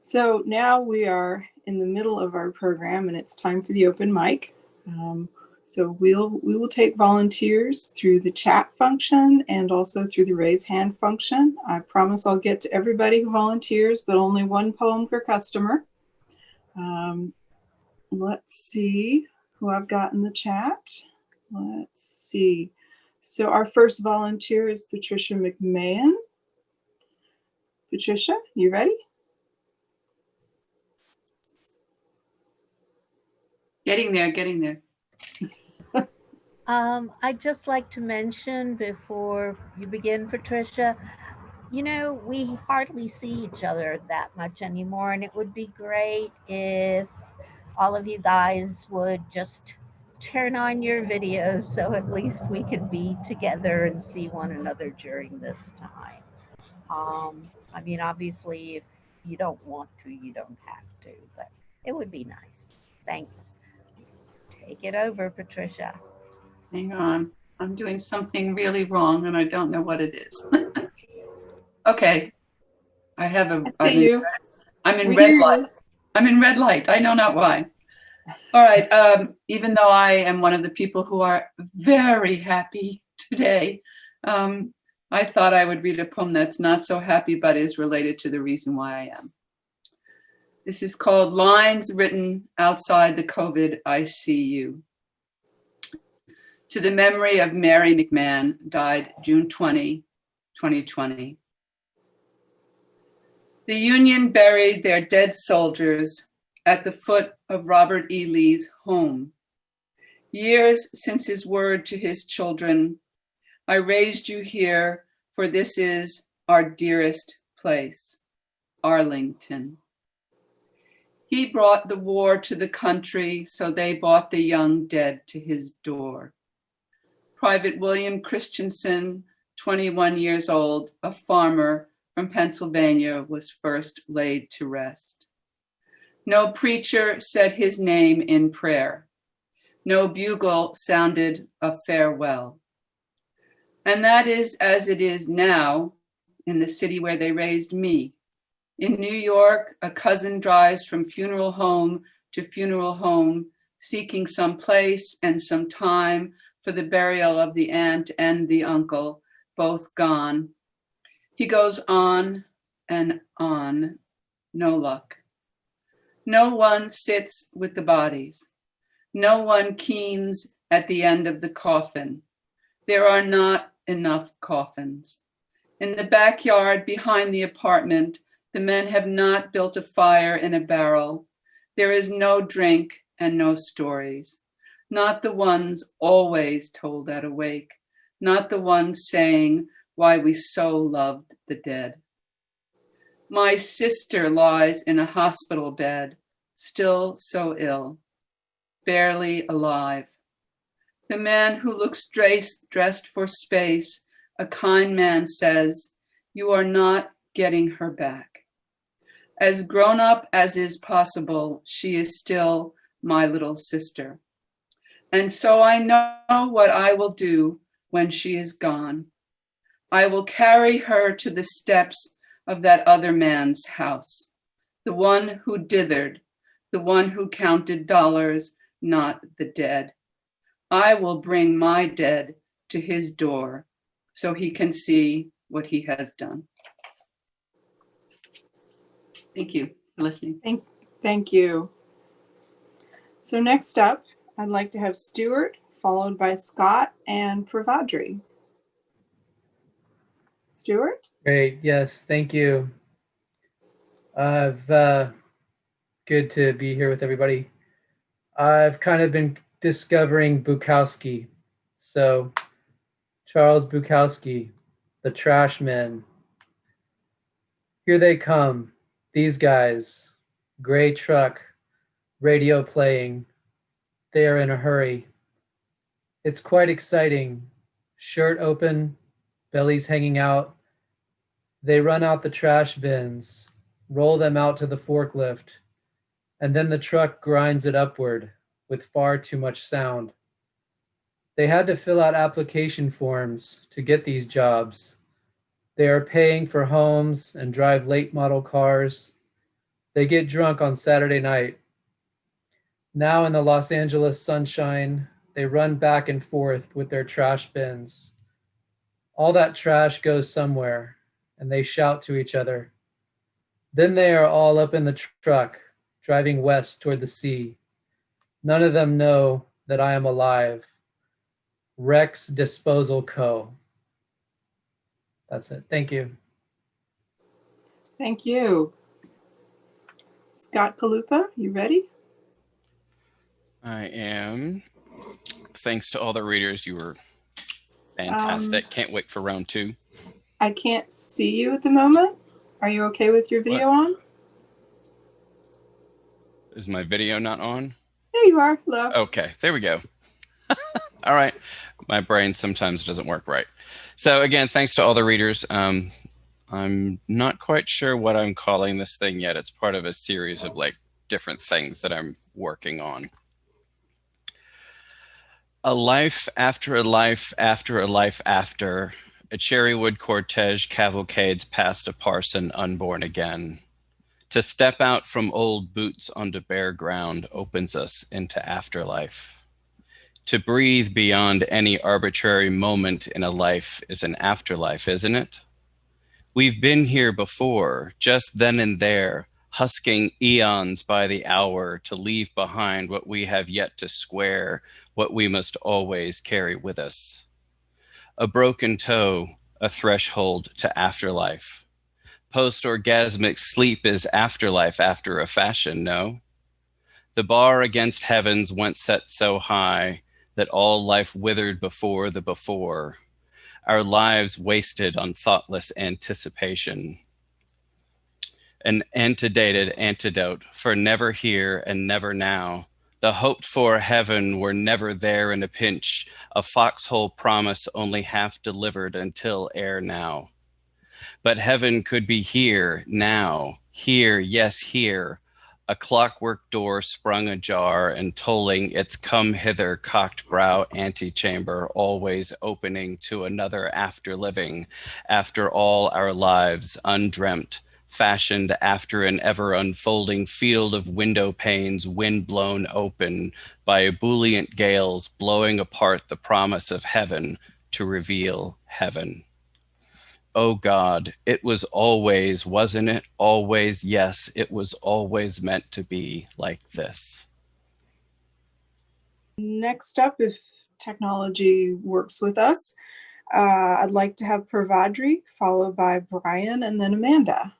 So now we are in the middle of our program and it's time for the open mic. So we will take volunteers through the chat function and also through the raise hand function. I promise I'll get to everybody who volunteers, but only one poem per customer. Let's see who I've got in the chat. Let's see. So our first volunteer is Patricia McMahon. Patricia, you ready? Getting there. I'd just like to mention before you begin, Patricia, you know, we hardly see each other that much anymore, and it would be great if all of you guys would just turn on your videos so at least we can be together and see one another during this time. I mean, obviously, if you don't want to, you don't have to, but it would be nice. Thanks. Take it over, Patricia. Hang on. I'm doing something really wrong and I don't know what it is. Okay. I'm in red light. I'm in red light. I know not why. All right. Even though I am one of the people who are very happy today, I thought I would read a poem that's not so happy, but is related to the reason why I am. This is called Lines Written Outside the COVID ICU. To the memory of Mary McMahon, died June 20, 2020. The Union buried their dead soldiers at the foot of Robert E. Lee's home. Years since his word to his children, I raised you here, for this is our dearest place, Arlington. He brought the war to the country, so they brought the young dead to his door. Private William Christensen, 21 years old, a farmer from Pennsylvania, was first laid to rest. No preacher said his name in prayer. No bugle sounded a farewell. And that is as it is now in the city where they raised me. In New York, a cousin drives from funeral home to funeral home, seeking some place and some time for the burial of the aunt and the uncle, both gone. He goes on and on, no luck. No one sits with the bodies. No one keens at the end of the coffin. There are not enough coffins. In the backyard behind the apartment, the men have not built a fire in a barrel. There is no drink and no stories. Not the ones always told at a wake, not the ones saying why we so loved the dead. My sister lies in a hospital bed, still so ill, barely alive. The man who looks dressed for space, a kind man, says, "You are not getting her back." As grown up as is possible, she is still my little sister. And so I know what I will do when she is gone. I will carry her to the steps of that other man's house, the one who dithered, the one who counted dollars, not the dead. I will bring my dead to his door so he can see what he has done. Thank you for listening. Thank you. So next up, I'd like to have Stewart, followed by Scott and Pervader. Stewart? Great, yes, thank you. Good to be here with everybody. I've kind of been discovering Bukowski. So, Charles Bukowski, The Trash Men. Here they come, these guys, gray truck, radio playing. They are in a hurry. It's quite exciting. Shirt open, bellies hanging out. They run out the trash bins, roll them out to the forklift, and then the truck grinds it upward with far too much sound. They had to fill out application forms to get these jobs. They are paying for homes and drive late model cars. They get drunk on Saturday night. Now in the Los Angeles sunshine, they run back and forth with their trash bins. All that trash goes somewhere, and they shout to each other. Then they are all up in the truck, driving west toward the sea. None of them know that I am alive. Rex Disposal Co. That's it. Thank you. Thank you. Scott Palupa, you ready? I am. Thanks to all the readers. You were fantastic. Can't wait for round 2. I can't see you at the moment. Are you okay with your video on? Is my video not on? There you are. Hello. Okay, there we go. All right. My brain sometimes doesn't work right. So again, thanks to all the readers. I'm not quite sure what I'm calling this thing yet. It's part of a series of like different things that I'm working on. A life after a life after a life after, a cherrywood cortege cavalcades past a parson unborn again. To step out from old boots onto bare ground opens us into afterlife. To breathe beyond any arbitrary moment in a life is an afterlife, isn't it? We've been here before, just then and there, husking eons by the hour to leave behind what we have yet to square, what we must always carry with us. A broken toe, a threshold to afterlife. Post-orgasmic sleep is afterlife after a fashion, no? The bar against heavens once set so high that all life withered before the before. Our lives wasted on thoughtless anticipation. An antedated antidote for never here and never now. The hoped for heaven were never there in a pinch, a foxhole promise only half delivered until ere now. But heaven could be here, now, here, yes, here. A clockwork door sprung ajar and tolling its come hither cocked brow antechamber, always opening to another after living, after all our lives undreamt, fashioned after an ever unfolding field of window panes, wind blown open by ebullient gales, blowing apart the promise of heaven to reveal heaven. Oh God, it was always, wasn't it? Always, yes, it was always meant to be like this. Next up, if technology works with us, I'd like to have Pervadri, followed by Brian, and then Amanda.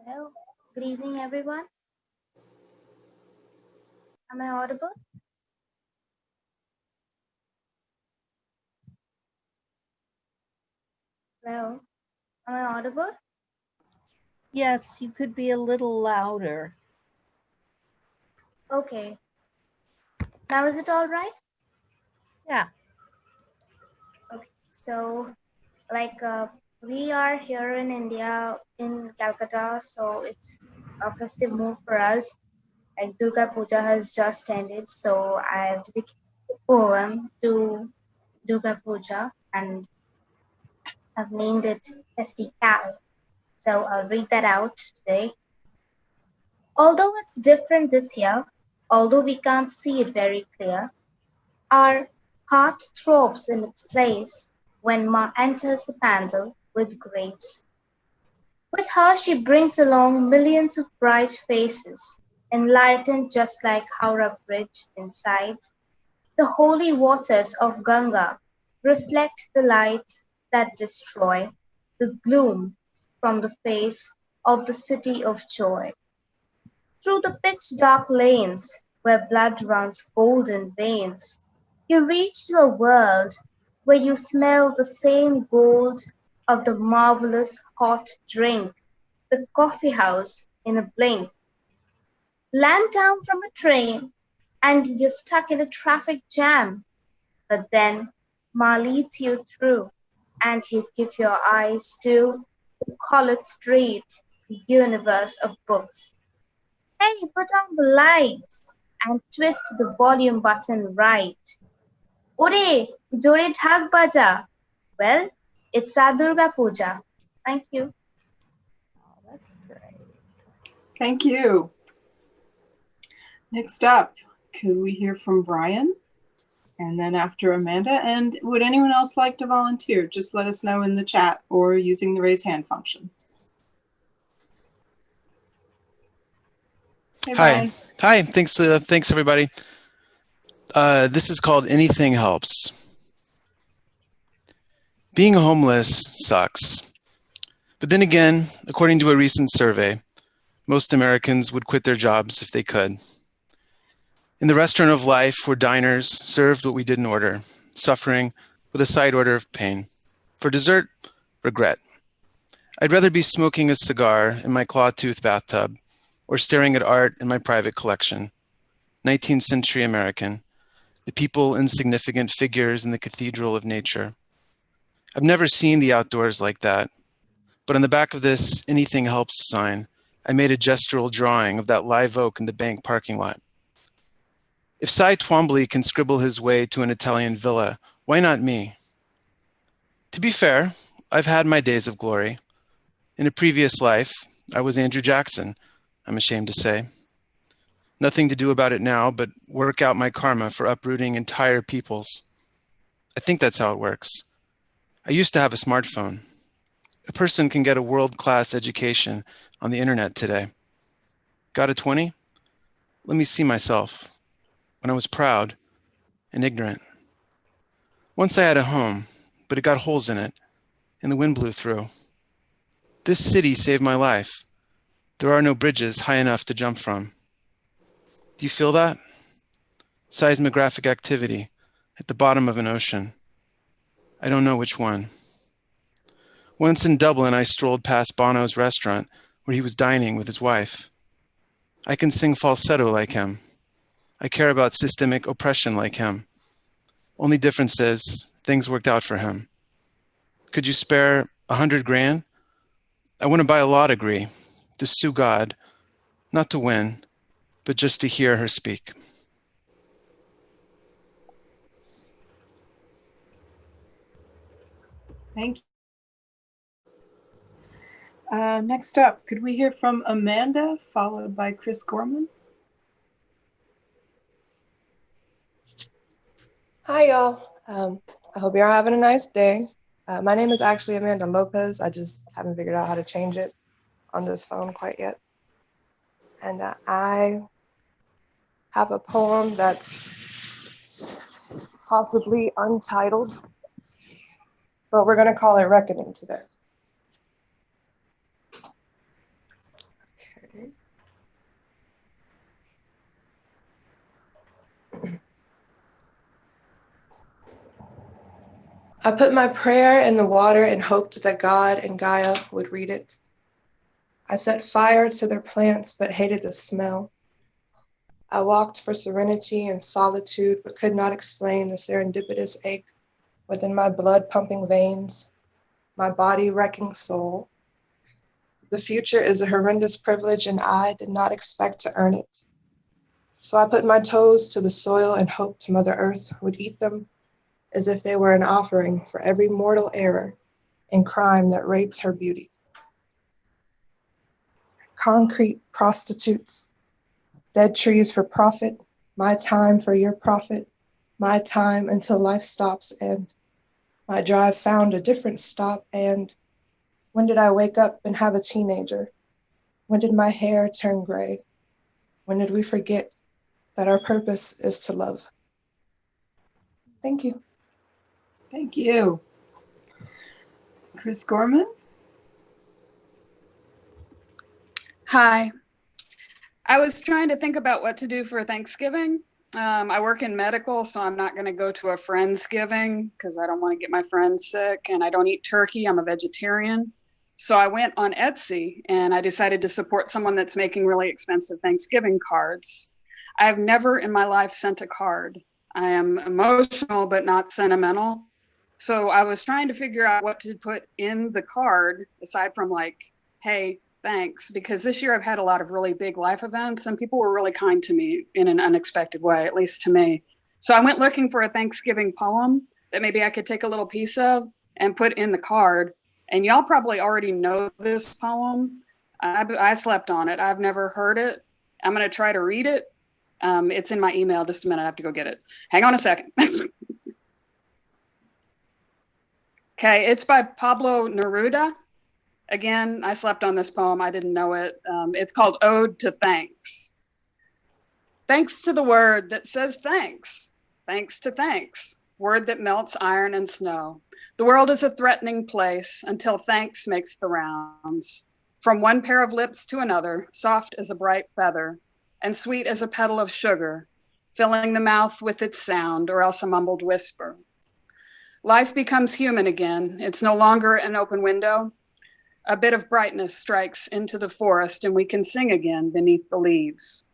Hello, good evening, everyone. Am I audible? Hello, am I audible? Yes, you could be a little louder. Okay. Now is it all right? Yeah. Okay. So, we are here in India, in Calcutta, so it's a festive move for us. Like Durga Puja has just ended, so I've dedicated a poem to Durga Puja and I've named it Festival. So I'll read that out today. Although it's different this year, although we can't see it very clear, our heart throbs in its place when Ma enters the pandal with grace. With her she brings along millions of bright faces, enlightened just like Howrah Bridge inside. The holy waters of Ganga reflect the lights that destroy the gloom from the face of the city of joy. Through the pitch-dark lanes where blood runs golden veins, you reach to a world where you smell the same gold of the marvelous hot drink, the coffee house in a blink. Land down from a train and you're stuck in a traffic jam, but then Ma leads you through and you give your eyes to the College Street, the universe of books. Hey, put on the lights and twist the volume button right. Ore, jore dhak baja. Well, it's our Durga Puja. Thank you. Oh, that's great. Thank you. Next up, could we hear from Brian? And then after Amanda. And would anyone else like to volunteer? Just let us know in the chat or using the raise hand function. Hey, Brian. Hi. Thanks everybody. This is called Anything Helps. Being homeless sucks. But then again, according to a recent survey, most Americans would quit their jobs if they could. In the restaurant of life, where diners served what we didn't order, suffering with a side order of pain. For dessert, regret. I'd rather be smoking a cigar in my claw-tooth bathtub or staring at art in my private collection. 19th century American, the people insignificant figures in the cathedral of nature. I've never seen the outdoors like that, but on the back of this Anything Helps sign, I made a gestural drawing of that live oak in the bank parking lot. If Cy Twombly can scribble his way to an Italian villa, why not me? To be fair, I've had my days of glory. In a previous life, I was Andrew Jackson, I'm ashamed to say. Nothing to do about it now, but work out my karma for uprooting entire peoples. I think that's how it works. I used to have a smartphone. A person can get a world-class education on the internet today. Got a 20? Let me see myself. When I was proud and ignorant. Once I had a home, but it got holes in it, and the wind blew through. This city saved my life. There are no bridges high enough to jump from. Do you feel that? Seismographic activity at the bottom of an ocean. I don't know which one. Once in Dublin, I strolled past Bono's restaurant where he was dining with his wife. I can sing falsetto like him. I care about systemic oppression like him. Only difference is things worked out for him. Could you spare 100 grand? I wouldn't buy a law degree, to sue God, not to win, but just to hear her speak. Thank you. Next up, could we hear from Amanda, followed by Chris Gorman? Hi, y'all. I hope you're having a nice day. My name is actually Amanda Lopez. I just haven't figured out how to change it on this phone quite yet. And I have a poem that's possibly untitled, but we're going to call it Reckoning today. Okay. I put my prayer in the water and hoped that God and Gaia would read it. I set fire to their plants but hated the smell. I walked for serenity and solitude but could not explain the serendipitous ache within my blood-pumping veins, my body-wrecking soul. The future is a horrendous privilege and I did not expect to earn it. So I put my toes to the soil and hoped Mother Earth would eat them as if they were an offering for every mortal error and crime that raped her beauty. Concrete prostitutes, dead trees for profit, my time for your profit, my time until life stops and my drive found a different stop. And when did I wake up and have a teenager? When did my hair turn gray? When did we forget that our purpose is to love? Thank you. Thank you. Chris Gorman? Hi. I was trying to think about what to do for Thanksgiving. I work in medical, so I'm not going to go to a Friendsgiving because I don't want to get my friends sick, and I don't eat turkey. I'm a vegetarian. So I went on Etsy and I decided to support someone that's making really expensive Thanksgiving cards. I've never in my life sent a card. I am emotional, but not sentimental. So I was trying to figure out what to put in the card aside from like, hey, thanks, because this year I've had a lot of really big life events and people were really kind to me in an unexpected way, at least to me. So I went looking for a Thanksgiving poem that maybe I could take a little piece of and put in the card. And y'all probably already know this poem. I slept on it. I've never heard it. I'm going to try to read it. It's in my email. Just a minute. I have to go get it. Hang on a second. Okay, it's by Pablo Neruda. Again, I slept on this poem. I didn't know it. It's called Ode to Thanks. Thanks to the word that says thanks. Thanks to thanks. Word that melts iron and snow. The world is a threatening place until thanks makes the rounds. From one pair of lips to another, soft as a bright feather, and sweet as a petal of sugar, filling the mouth with its sound, or else a mumbled whisper. Life becomes human again. It's no longer an open window. A bit of brightness strikes into the forest, and we can sing again beneath the leaves.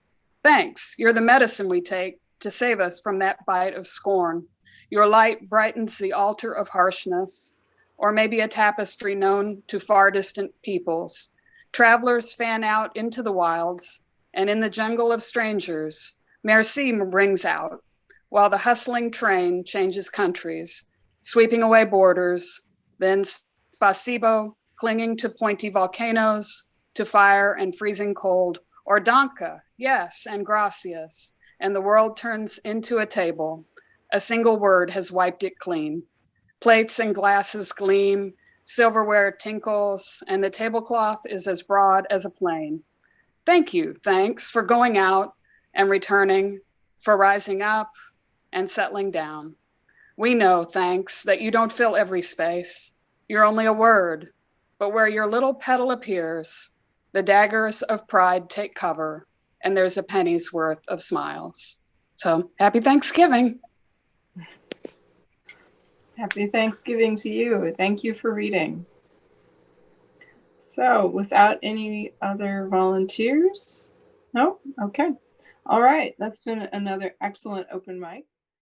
Thanks, you're the medicine we take to save us from that bite of scorn. Your light brightens the altar of harshness, or maybe a tapestry known to far distant peoples. Travelers fan out into the wilds, and in the jungle of strangers, merci rings out, while the hustling train changes countries, sweeping away borders, then spasibo, clinging to pointy volcanoes, to fire and freezing cold, or danka, yes, and gracias, and the world turns into a table. A single word has wiped it clean. Plates and glasses gleam, silverware tinkles, and the tablecloth is as broad as a plane. Thank you, thanks, for going out and returning, for rising up and settling down. We know, thanks, that you don't fill every space. You're only a word, but where your little petal appears, the daggers of pride take cover, and there's a penny's worth of smiles. So, happy Thanksgiving. Happy Thanksgiving to you. Thank you for reading. So, without any other volunteers? No? Okay. All right. That's been another excellent open mic.